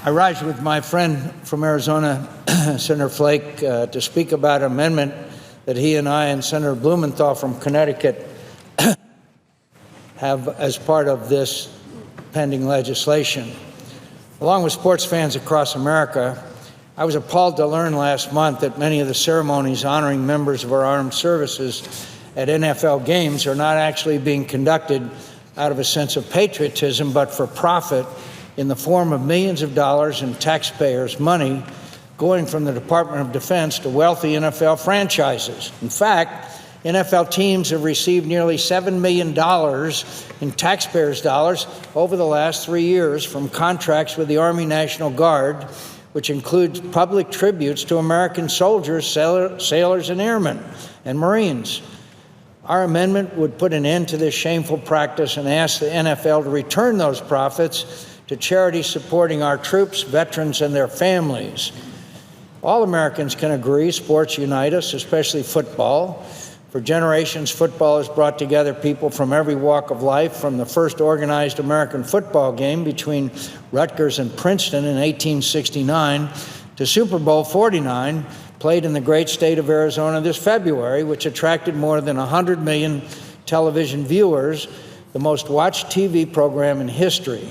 I rise with my friend from Arizona, Senator Flake, to speak about an amendment that he and I and Senator Blumenthal from Connecticut have as part of this pending legislation. Along with sports fans across America, I was appalled to learn last month that many of the ceremonies honoring members of our armed services at NFL games are not actually being conducted out of a sense of patriotism, but for profit in the form of millions of dollars in taxpayers' money going from the Department of Defense to wealthy NFL franchises. In fact, NFL teams have received nearly $7 million in taxpayers' dollars over the last 3 years from contracts with the Army National Guard, which includes public tributes to American soldiers, sailors, and airmen, and Marines. Our amendment would put an end to this shameful practice and ask the NFL to return those profits to charities supporting our troops, veterans, and their families. All Americans can agree sports unite us, especially football. For generations, football has brought together people from every walk of life, from the first organized American football game between Rutgers and Princeton in 1869 to Super Bowl 49, played in the great state of Arizona this February, which attracted more than 100 million television viewers, the most watched TV program in history.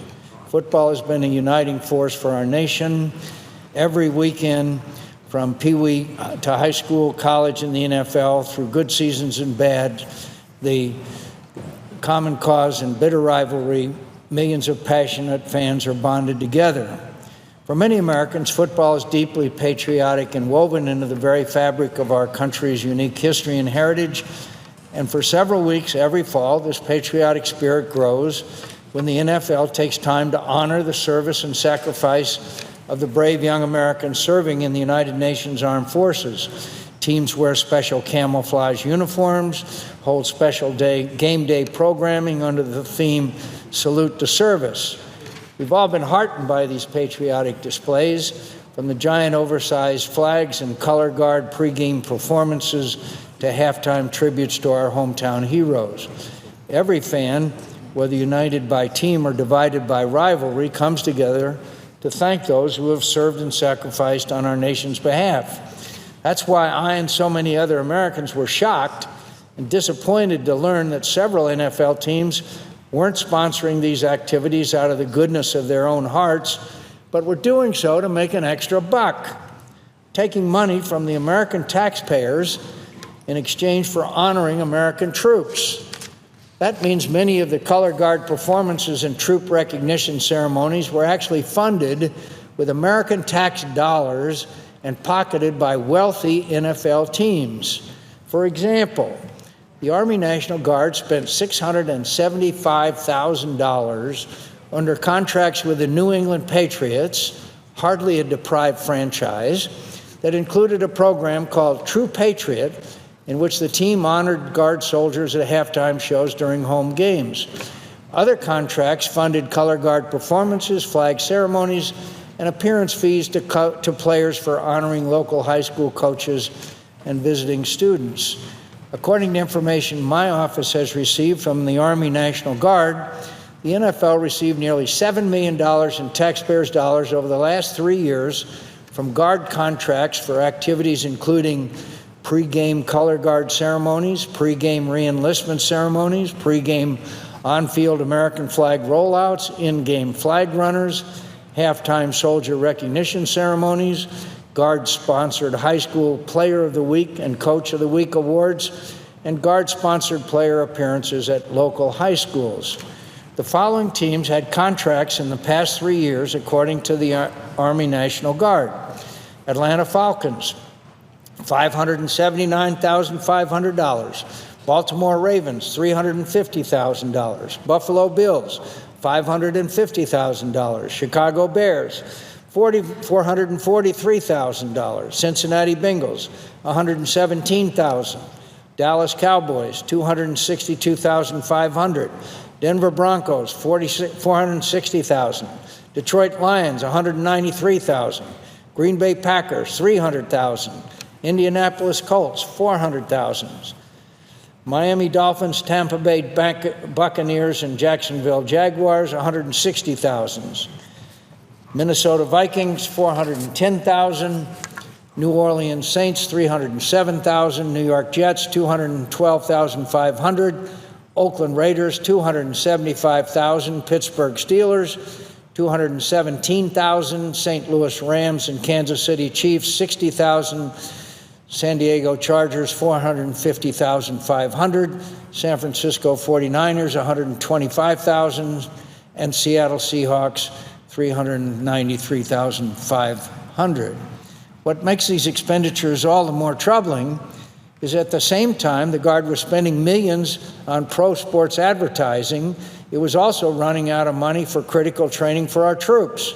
Football has been a uniting force for our nation. Every weekend, from Pee-wee to high school, college, and the NFL, through good seasons and bad, the common cause and bitter rivalry, millions of passionate fans are bonded together. For many Americans, football is deeply patriotic and woven into the very fabric of our country's unique history and heritage. And for several weeks every fall, this patriotic spirit grows when the NFL takes time to honor the service and sacrifice of the brave young Americans serving in the United Nations Armed Forces. Teams wear special camouflage uniforms, hold special game day programming under the theme Salute to Service. We've all been heartened by these patriotic displays, from the giant oversized flags and color guard pregame performances to halftime tributes to our hometown heroes. Every fan, whether united by team or divided by rivalry, comes together to thank those who have served and sacrificed on our nation's behalf. That's why I and so many other Americans were shocked and disappointed to learn that several NFL teams weren't sponsoring these activities out of the goodness of their own hearts, but were doing so to make an extra buck, taking money from the American taxpayers in exchange for honoring American troops. That means many of the color guard performances and troop recognition ceremonies were actually funded with American tax dollars and pocketed by wealthy NFL teams. For example, the Army National Guard spent $675,000 under contracts with the New England Patriots, hardly a deprived franchise, that included a program called True Patriot, in which the team honored Guard soldiers at halftime shows during home games. Other contracts funded color guard performances, flag ceremonies, and appearance fees to players for honoring local high school coaches and visiting students. According to information my office has received from the Army National Guard, the NFL received nearly $7 million in taxpayers' dollars over the last 3 years from Guard contracts for activities including pre-game color guard ceremonies, pre-game re-enlistment ceremonies, pre-game on-field American flag rollouts, in-game flag runners, halftime soldier recognition ceremonies, Guard-sponsored High School Player of the Week and Coach of the Week awards, and Guard-sponsored player appearances at local high schools. The following teams had contracts in the past 3 years, according to the Army National Guard: Atlanta Falcons, $579,500. Baltimore Ravens, $350,000. Buffalo Bills, $550,000. Chicago Bears, $443,000. Cincinnati Bengals, $117,000. Dallas Cowboys, $262,500. Denver Broncos, $460,000. Detroit Lions, $193,000. Green Bay Packers, $300,000. Indianapolis Colts, $400,000. Miami Dolphins, Tampa Bay Buccaneers, and Jacksonville Jaguars, $160,000. Minnesota Vikings, $410,000. New Orleans Saints, $307,000. New York Jets, $212,500. Oakland Raiders, $275,000. Pittsburgh Steelers, $217,000. St. Louis Rams and Kansas City Chiefs, $60,000. San Diego Chargers, $450,500. San Francisco 49ers, $125,000. And Seattle Seahawks, $393,500. What makes these expenditures all the more troubling is at the same time the Guard was spending millions on pro sports advertising, it was also running out of money for critical training for our troops.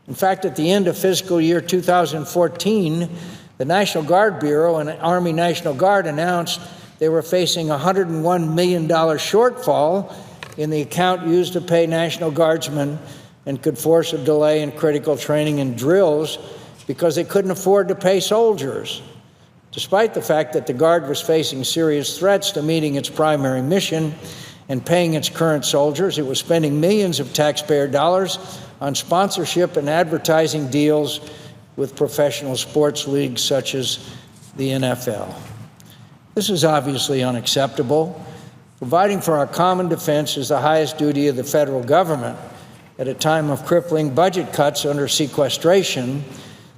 In fact, at the end of fiscal year 2014, the National Guard Bureau and Army National Guard announced they were facing a $101 million shortfall in the account used to pay National Guardsmen and could force a delay in critical training and drills because they couldn't afford to pay soldiers. Despite the fact that the Guard was facing serious threats to meeting its primary mission and paying its current soldiers, it was spending millions of taxpayer dollars on sponsorship and advertising deals with professional sports leagues such as the NFL. This is obviously unacceptable. Providing for our common defense is the highest duty of the federal government. At a time of crippling budget cuts under sequestration,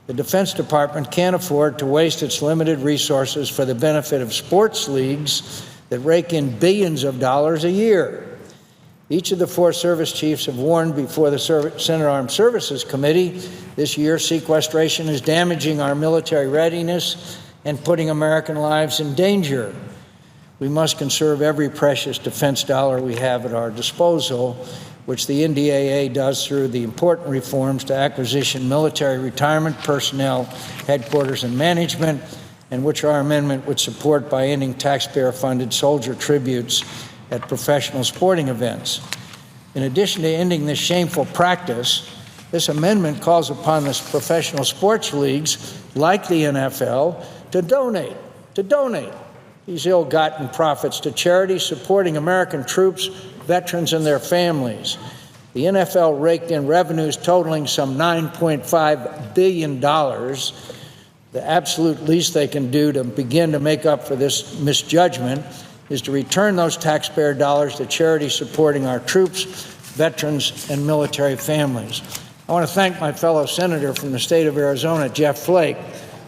the Defense Department can't afford to waste its limited resources for the benefit of sports leagues that rake in billions of dollars a year. Each of the 4 service chiefs have warned before the Senate Armed Services Committee this year sequestration is damaging our military readiness and putting American lives in danger. We must conserve every precious defense dollar we have at our disposal, which the NDAA does through the important reforms to acquisition, military retirement, personnel, headquarters, and management, and which our amendment would support by ending taxpayer-funded soldier tributes at professional sporting events. In addition to ending this shameful practice, this amendment calls upon the professional sports leagues, like the NFL, to donate these ill-gotten profits to charities supporting American troops, veterans, and their families. The NFL raked in revenues totaling some $9.5 billion. The absolute least they can do to begin to make up for this misjudgment is to return those taxpayer dollars to charities supporting our troops, veterans, and military families. I want to thank my fellow senator from the state of Arizona, Jeff Flake,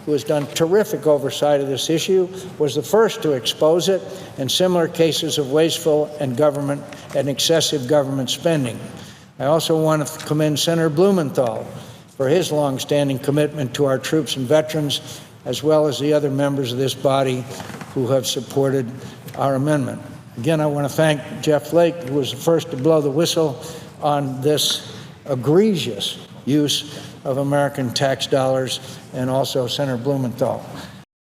who has done terrific oversight of this issue, was the first to expose it and similar cases of wasteful and excessive government spending. I also want to commend Senator Blumenthal for his longstanding commitment to our troops and veterans, as well as the other members of this body who have supported our amendment. Again, I want to thank Jeff Flake, who was the first to blow the whistle on this egregious use of American tax dollars, and also Senator Blumenthal.